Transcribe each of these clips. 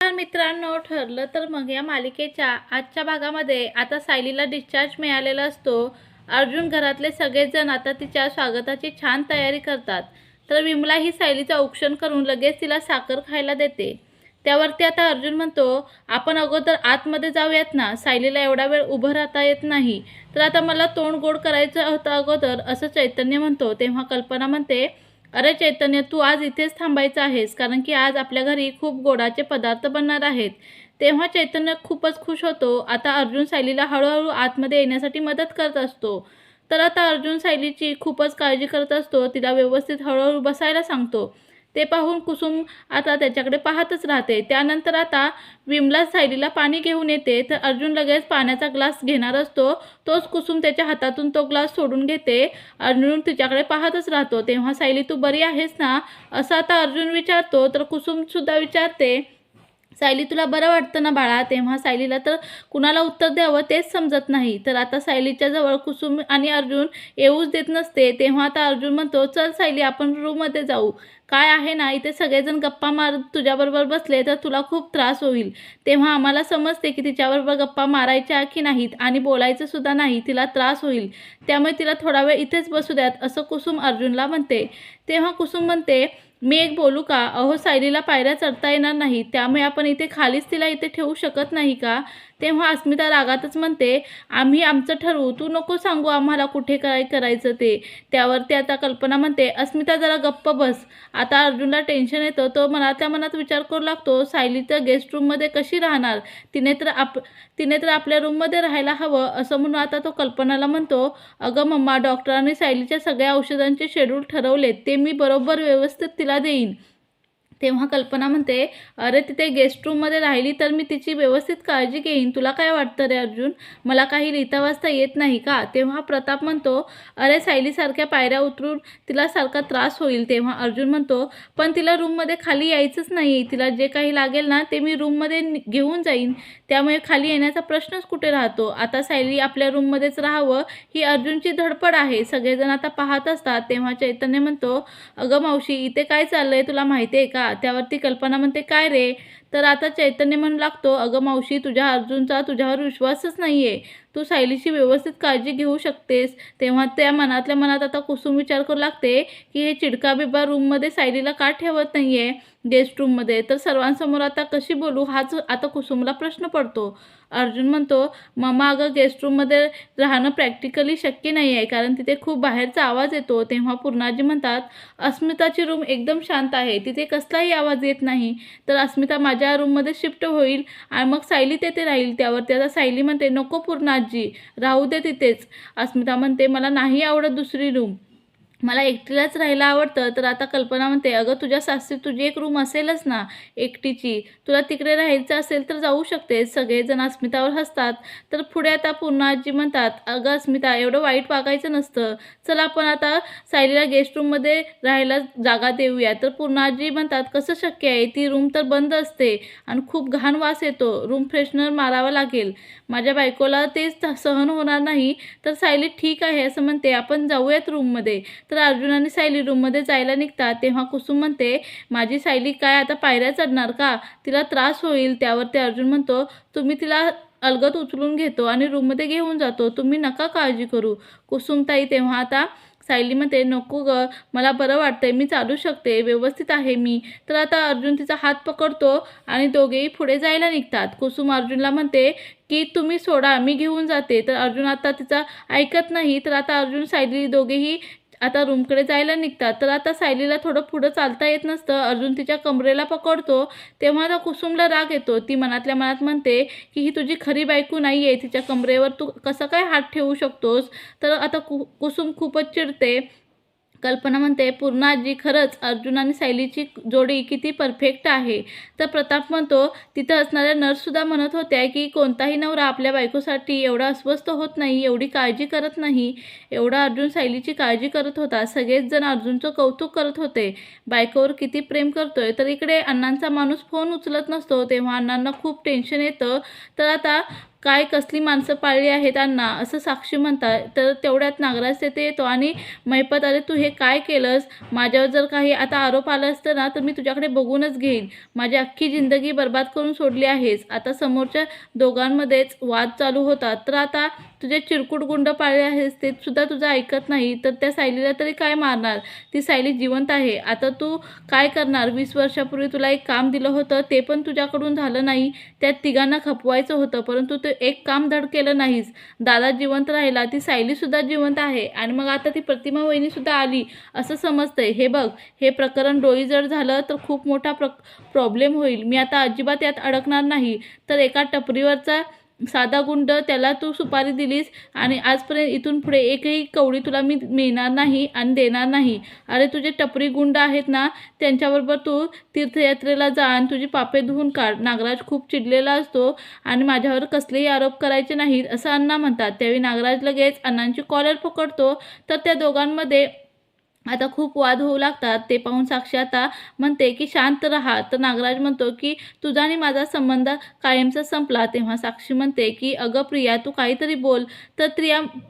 नमस्कार मित्रांनो, ठरलं तर मग या मालिकेच्या आजच्या भागामध्ये आता सायलीला डिस्चार्ज मिळालेला असतो। अर्जुन घरातले सगळेच जण आता तिच्या स्वागताची छान तयारी करतात। तर विमला ही सायलीचं औक्षण करून लगेच तिला साखर खायला देते। त्यावरती आता अर्जुन म्हणतो, आपण अगोदर आतमध्ये जाऊयात ना, सायलीला एवढा वेळ उभं राहता येत नाही। तर आता मला तोंड गोड करायचं होतं अगोदर, असं चैतन्य म्हणतो। तेव्हा कल्पना म्हणते, अरे चैतन्य, तू आज इथेच थांबायचं आहेस, कारण की आज आपल्या घरी खूप गोडाचे पदार्थ बनणार आहेत। तेव्हा चैतन्य खूपच खुश होतो। आता अर्जुन सायलीला हळूहळू आतमध्ये येण्यासाठी मदत करत असतो। तर आता अर्जुन सायलीची खूपच काळजी करत असतो, तिला व्यवस्थित हळूहळू बसायला सांगतो। ते पाहून कुसुम आता त्याच्याकडे पाहतच राहते। त्यानंतर आता विमला सायलीला पाणी घेऊन येते, तर अर्जुन लगेच पाण्याचा ग्लास घेणार असतो, तोच कुसुम त्याच्या हातातून तो ग्लास सोडून घेते। अर्जुन तिच्याकडे पाहतच राहतो। तेव्हा सायली, तू बरी आहेस ना, असं आता अर्जुन विचारतो। तर कुसुम सुद्धा विचारते, सायली तुला बरं वाटतं ना बाळा? तेव्हा सायलीला तर कुणाला उत्तर द्यावं तेच समजत नाही। तर आता सायलीच्या जवळ कुसुम आणि अर्जुन येऊच देत नसते। तेव्हा आता अर्जुन म्हणतो, चल सायली, आपण रूममध्ये जाऊ। काय आहे ना, इथे सगळेजण गप्पा मारत तुझ्याबरोबर बसले तर तुला खूप त्रास होईल। तेव्हा आम्हाला समजते की तिच्याबरोबर गप्पा मारायच्या की नाहीत आणि बोलायचं सुद्धा नाही, तिला त्रास होईल। त्यामुळे तिला थोडा वेळ इथेच बसू द्यात, असं कुसुम अर्जुनला म्हणते। तेव्हा कुसुम म्हणते, मी एक बोलू का? अहो, सायलीला पायऱ्या चढता येणार नाही, त्यामुळे आपण इथे खालीच तिला इथे ठेवू शकत नाही का? तेव्हा अस्मिता रागातच म्हणते, आम्ही आमचं ठरवू, तू नको सांगू आम्हाला कुठे काय करायचं ते। त्यावरती आता कल्पना म्हणते, अस्मिता जरा गप्प बस। आता अर्जुनला टेन्शन येतं, तो मनातल्या मनात विचार करू लागतो, सायली तर गेस्ट रूममध्ये कशी राहणार? तिने तर आपल्या रूममध्ये राहायला हवं, असं म्हणून आता तो कल्पनाला म्हणतो, अगं मम्मा, डॉक्टरांनी सायलीच्या सगळ्या औषधांचे शेड्यूल ठरवलेत, ते मी बरोबर व्यवस्थित तिला देईन। तेव्हा कल्पना म्हणते, अरे तिथे गेस्ट रूममध्ये राहिली तर मी तिची व्यवस्थित काळजी घेईन, तुला काय वाटतं रे अर्जुन? मला काही लिहिता वाचता येत नाही का? तेव्हा प्रताप म्हणतो, अरे सायलीसारख्या पायऱ्या उतरून तिला सारखा त्रास होईल। तेव्हा अर्जुन म्हणतो, पण तिला रूममध्ये खाली यायचंच नाही, तिला जे काही लागेल ना ते मी रूममध्ये घेऊन जाईन, त्यामुळे खाली येण्याचा प्रश्नच कुठे राहतो। आता सायली आपल्या रूममध्येच राहावं ही अर्जुनची धडपड आहे। सगळेजण आता पाहत असतात। तेव्हा चैतन्य म्हणतो, अगं मावशी, इथे काय चाललंय तुला माहिती आहे का? त्यावरती कल्पना म्हणते, काय रे? तर आता चैतन्य म्हणू लागतो, अगं मावशी, तुझ्या अर्जुनचा तुझ्यावर विश्वासच नाही आहे, तू सायलीची व्यवस्थित काळजी घेऊ शकतेस। तेव्हा त्या मनातल्या मनात आता कुसुम विचार करू लागते की हे चिडका बिब्बा रूममध्ये सायलीला का ठेवत नाही आहे गेस्ट रूममध्ये, तर सर्वांसमोर आता कशी बोलू, हाच आता कुसुमला प्रश्न पडतो। अर्जुन म्हणतो, मम्मा, अगं गेस्ट रूममध्ये राहणं प्रॅक्टिकली शक्य नाही आहे, कारण तिथे खूप बाहेरचा आवाज येतो। तेव्हा पूर्णाजी म्हणतात, अस्मिताची रूम एकदम शांत आहे, तिथे कसलाही आवाज येत नाही, तर अस्मिता माझ्या रूममध्ये शिफ्ट होईल आणि मग सायली तेथे राहील। त्यावरती आता सायली म्हणते, नको पूर्णाजी, राहू दे तिथेच। अस्मिता म्हणते, मला नाही आवडत दुसरी रूम, मला एकटीलाच राहायला आवडतं। तर आता कल्पना म्हणते, अगं तुझ्या सासरी तुझी एक रूम असेलच ना एकटीची, तुला तिकडे राहायचं असेल तर जाऊ शकतेस। सगळेजण अस्मितावर हसतात। तर पुढे आता पूर्णाजी म्हणतात, अगं अस्मिता, एवढं वाईट वागायचं नसतं, चला आपण आता सायलीला गेस्ट रूममध्ये राहायला जागा देऊया। तर पूर्णाजी म्हणतात, कसं शक्य आहे? ती रूम तर बंद असते आणि खूप घाण वास येतो, रूम फ्रेशनर मारावा लागेल, माझ्या बायकोला तेच सहन होणार नाही। तर सायली ठीक आहे असं म्हणते, आपण जाऊयात रूममध्ये। तर अर्जुन आणि सायली रूममध्ये जायला निघतात। तेव्हा कुसुम म्हणते, माझी सायली काय आता पायऱ्या चढणार का? तिला त्रास होईल। त्यावरती अर्जुन म्हणतो, तुम्ही तिला अलगद उचलून घेतो आणि रूममध्ये घेऊन जातो, तुम्ही नका काळजी करू। कुसुमताई तेव्हा आता सायली म्हणते, नको गं, मला बरं वाटतंय, मी चालू शकते, व्यवस्थित आहे मी। तर आता अर्जुन तिचा हात पकडतो आणि दोघेही पुढे जायला निघतात। कुसुम अर्जुनला म्हणते की तुम्ही सोडा, मी घेऊन जाते। तर अर्जुन आता तिचा ऐकत नाही। तर आता अर्जुन सायली दोघेही आता रूमकडे जायला निघतात। तर आता सायलीला थोडं पुढं चालता येत नसतं, अर्जुन तिच्या कमरेला पकडतो। तेव्हा आता कुसुमला राग येतो, ती मनातल्या मनात म्हणते की ही तुझी खरी बायको नाही आहे, तिच्या कमरेवर तू कसं काय हात ठेवू शकतोस? तर आता कुसुम खूपच चिडते। कल्पना म्हणते, पूर्णाजी, खरंच अर्जुन आणि सायलीची जोडी किती परफेक्ट आहे। तर प्रताप म्हणतो, तिथं असणाऱ्या नर्ससुद्धा म्हणत होत्या की कोणताही नवरा आपल्या बायकोसाठी एवढा अस्वस्थ होत नाही, एवढी काळजी करत नाही, एवढा अर्जुन सायलीची काळजी करत होता। सगळेच जण अर्जुनचं कौतुक करत होते, बायकोवर किती प्रेम करतोय। तर इकडे अण्णांचा माणूस फोन उचलत नसतो, तेव्हा अण्णांना खूप टेन्शन येतं। तर आता काय कसली माणसं पाळली आहेत अण्णा, असं साक्षी म्हणतात. तर तेवढ्यात नागराज तेथे येतो आणि महिपत, अरे तू हे काय केलंस? माझ्यावर जर काही आता आरोप आला असतं ना तर मी तुझ्याकडे बघूनच घेईन. माझी अख्खी जिंदगी बरबाद करून सोडली आहेस. आता समोरच्या दोघांमध्येच वाद चालू होतात. तर आता तुझे चिरकुट गुंड पाळले आहेस ते सुद्धा तुझं ऐकत नाही, तर त्या सायलीला तरी काय मारणार? ती सायली जिवंत आहे. आता तू काय करणार? 20 वर्षापूर्वी तुला एक काम दिलं होतं, ते पण तुझ्याकडून झालं नाही. त्या तिघांना खपवायचं होतं, परंतु ते एक काम धड केलं नाहीस. दादा जिवंत राहिला, ती सायलीसुद्धा जिवंत आहे आणि मग आता ती प्रतिमा वहिनीसुद्धा आली असं समजतंय. हे बघ, हे प्रकरण डोईजड झालं तर खूप मोठा प्रॉब्लेम होईल. मी आता अजिबात यात अडकणार नाही. तर एका टपरीवरचा साधा गुंड, त्याला तू सुपारी दिलीस आणि आजपर्यंत इथून पुढे एकही कवडी तुला मी मिळणार नाही आणि देणार नाही. अरे तुझे टपरी गुंड आहेत ना, त्यांच्याबरोबर तू तीर्थयात्रेला जा आणि तुझी पापे धुवून काढ. नागराज खूप चिडलेला असतो आणि माझ्यावर कसलेही आरोप करायचे नाहीत असं अण्णा म्हणतात. त्यावेळी नागराज लगेच अण्णांची कॉलर पकडतो. तर त्या दोघांमध्ये आता खूप वाद होऊ लागतात. ते पाहून साक्षी आता म्हणते की शांत राहा. तर नागराज म्हणतो की तुझा आणि माझा संबंध कायमचा संपला. तेव्हा साक्षी म्हणते की अगं प्रिया, तू काहीतरी बोल. तर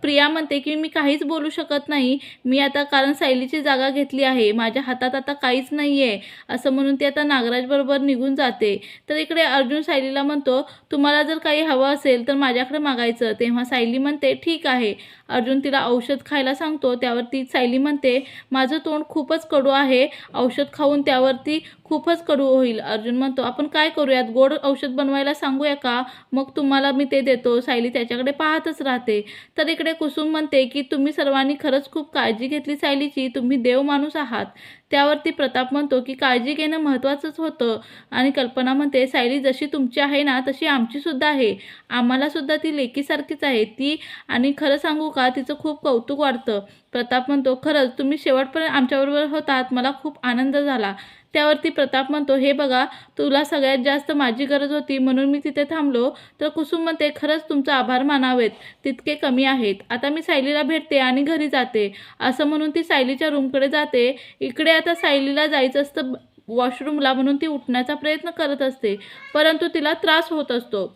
प्रिया म्हणते की मी काहीच बोलू शकत नाही. मी आता कारण सायलीची जागा घेतली आहे. माझ्या हातात आता काहीच नाही आहे, असं म्हणून ती आता नागराजबरोबर निघून जाते. तर इकडे अर्जुन सायलीला म्हणतो, तुम्हाला जर काही हवं असेल तर माझ्याकडे मागायचं. तेव्हा सायली म्हणते ठीक आहे. अर्जुन तिला औषध खायला सांगतो. त्यावरती सायली म्हणते, माझं तोंड खूपच कडू आहे. औषध खाऊन त्यावरती खूपच कडू होईल. अर्जुन म्हणतो, आपण काय करूयात, गोड औषध बनवायला सांगूया का? मग तुम्हाला मी ते देतो. सायली त्याच्याकडे पाहतच राहते. तर इकडे कुसुम म्हणते की तुम्ही सर्वांनी खरंच खूप काळजी घेतली सायलीची. तुम्ही देव माणूस आहात. त्यावरती प्रताप म्हणतो की काळजी घेणं महत्त्वाचंच होतं. आणि कल्पना म्हणते, सायली जशी तुमची आहे ना तशी आमचीसुद्धा आहे. आम्हालासुद्धा ती लेकीसारखीच आहे ती. आणि खरं सांगू का, तिचं खूप कौतुक वाटतं. प्रताप म्हणतो, खरंच तुम्ही शेवटपर्यंत आमच्याबरोबर होतात, मला खूप आनंद झाला. त्यावरती प्रताप म्हणतो, हे बघा, तुला सगळ्यात जास्त माझी गरज होती म्हणून मी तिथे थांबलो. तर कुसुम म्हणते, खरंच तुमचा आभार मानावेत तितके कमी आहेत. आता मी सायलीला भेटते आणि घरी जाते. असं म्हणून ती सायलीच्या रूमकडे जाते. इकडे आता सायलीला जायचं असतं वॉशरूमला, म्हणून ती उठण्याचा प्रयत्न करत असते, परंतु तिला त्रास होत असतो.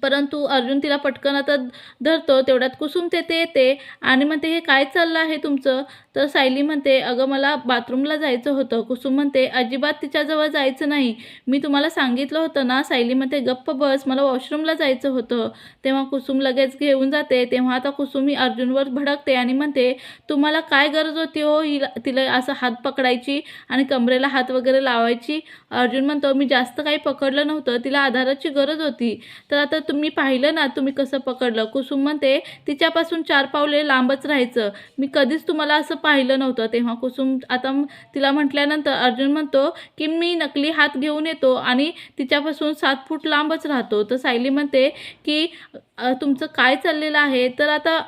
परंतु अर्जुन तिला पटकन आता धरतो. तेवढ्यात कुसुम तेथे येते आणि म्हणते, हे काय चाललं आहे तुमचं? तर सायली म्हणते, अगं मला बाथरूमला जायचं होतं. कुसुम म्हणते, अजिबात तिच्याजवळ जायचं नाही. मी तुम्हाला सांगितलं होतं ना. सायली म्हणते, गप्प बस, मला वॉशरूमला जायचं होतं. तेव्हा कुसुम लगेच घेऊन जाते. तेव्हा आता कुसुम ही अर्जुनवर भडकते आणि म्हणते, तुम्हाला काय गरज होती हो तिला असं हात पकडायची आणि कमरेला हात वगैरे लावायची? अर्जुन म्हणतो, मी जास्त काही पकडलं नव्हतं, तिला आधाराची गरज होती. तर आता तुम्ही पाहिलं ना तुम्ही कसं पकडलं. कुसुम म्हणते, तिच्यापासून 4 पावले लांबच राहायचं. मी कधीच तुम्हाला असं पाहिलं नव्हतं. तेव्हा कुसुम आता तिला म्हटल्यानंतर अर्जुन म्हणतो की मी नकली हात घेऊन येतो आणि तिच्यापासून 7 फूट लांबच राहतो. तर सायली म्हणते की तुमचं काय चाललेलं आहे? तर आता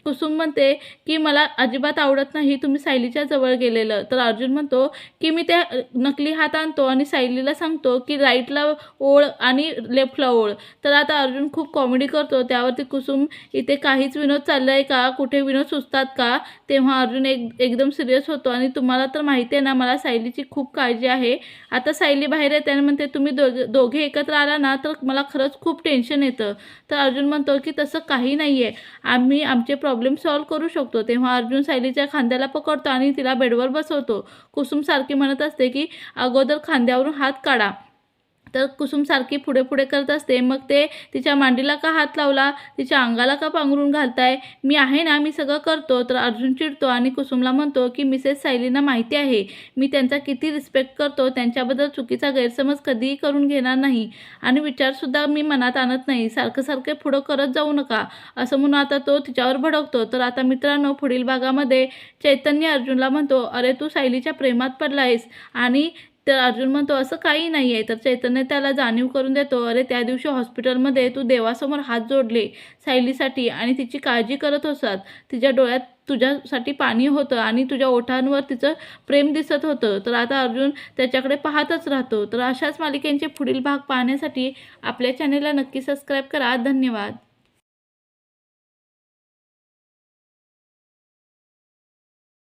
कुसुम म्हणते की मला अजिबात आवडत नाही तुम्ही सायलीच्या जवळ गेलेलं. तर अर्जुन म्हणतो की मी त्या नकली हात आणतो आणि सायलीला सांगतो की राईटला ओळ आणि लेफ्टला ओळ. तर आता अर्जुन खूप कॉमेडी करतो. त्यावरती कुसुम, इथे काहीच विनोद चाललं आहे का? कुठे विनोद सुचतात का? तेव्हा अर्जुन एकदम सिरियस होतो आणि तुम्हाला तर माहिती आहे ना, मला सायलीची खूप काळजी आहे. आता सायली बाहेर येते आणि म्हणते, तुम्ही दोघे एकत्र आला ना तर मला खरंच खूप टेन्शन येतं. तर अर्जुन म्हणतो की तसं काही नाही आहे, आम्ही आमचे प्रॉब्लेम सॉल्व करू शकतो. तेव्हा अर्जुन सायलीच्या खांद्याला पकडतो आणि तिला बेडवर बसवतो. कुसुम सारखी म्हणत असते की अगोदर खांद्यावरून हात काढा. तर कुसुम सारखी पुढे पुढे करत असते. मग ते तिच्या मांडीला का हात लावला, तिच्या अंगाला का पांघरून घालताय? मी आहे ना, मी सगळं करतो. तर अर्जुन चिडतो आणि कुसुमला म्हणतो की मिसेस सायलींना माहिती आहे मी त्यांचा किती रिस्पेक्ट करतो. त्यांच्याबद्दल चुकीचा गैरसमज कधीही करून घेणार नाही आणि विचारसुद्धा मी मनात आणत नाही. सारखं सारखे पुढं करत जाऊ नका, असं म्हणून आता तो तिच्यावर भडकतो. तर आता मित्रांनो, पुढील भागामध्ये चैतन्य अर्जुनला म्हणतो, अरे तू सायलीच्या प्रेमात पडलायस. आणि तर अर्जुन म्हणतो, असं काही नाही आहे. तर चैतन्य त्याला जाणीव करून देतो, अरे त्या दिवशी हॉस्पिटलमध्ये तू देवासमोर हात जोडले सायलीसाठी आणि तिची काळजी करत होतात. तिच्या डोळ्यात तुझ्यासाठी पाणी होतं आणि तुझ्या ओठांवर तिचं प्रेम दिसत होतं. तर आता अर्जुन त्याच्याकडे पाहतच राहतो. तर अशाच मालिकेंचे पुढील भाग पाहण्यासाठी आपल्या चॅनेलला नक्की सबस्क्राईब करा. धन्यवाद.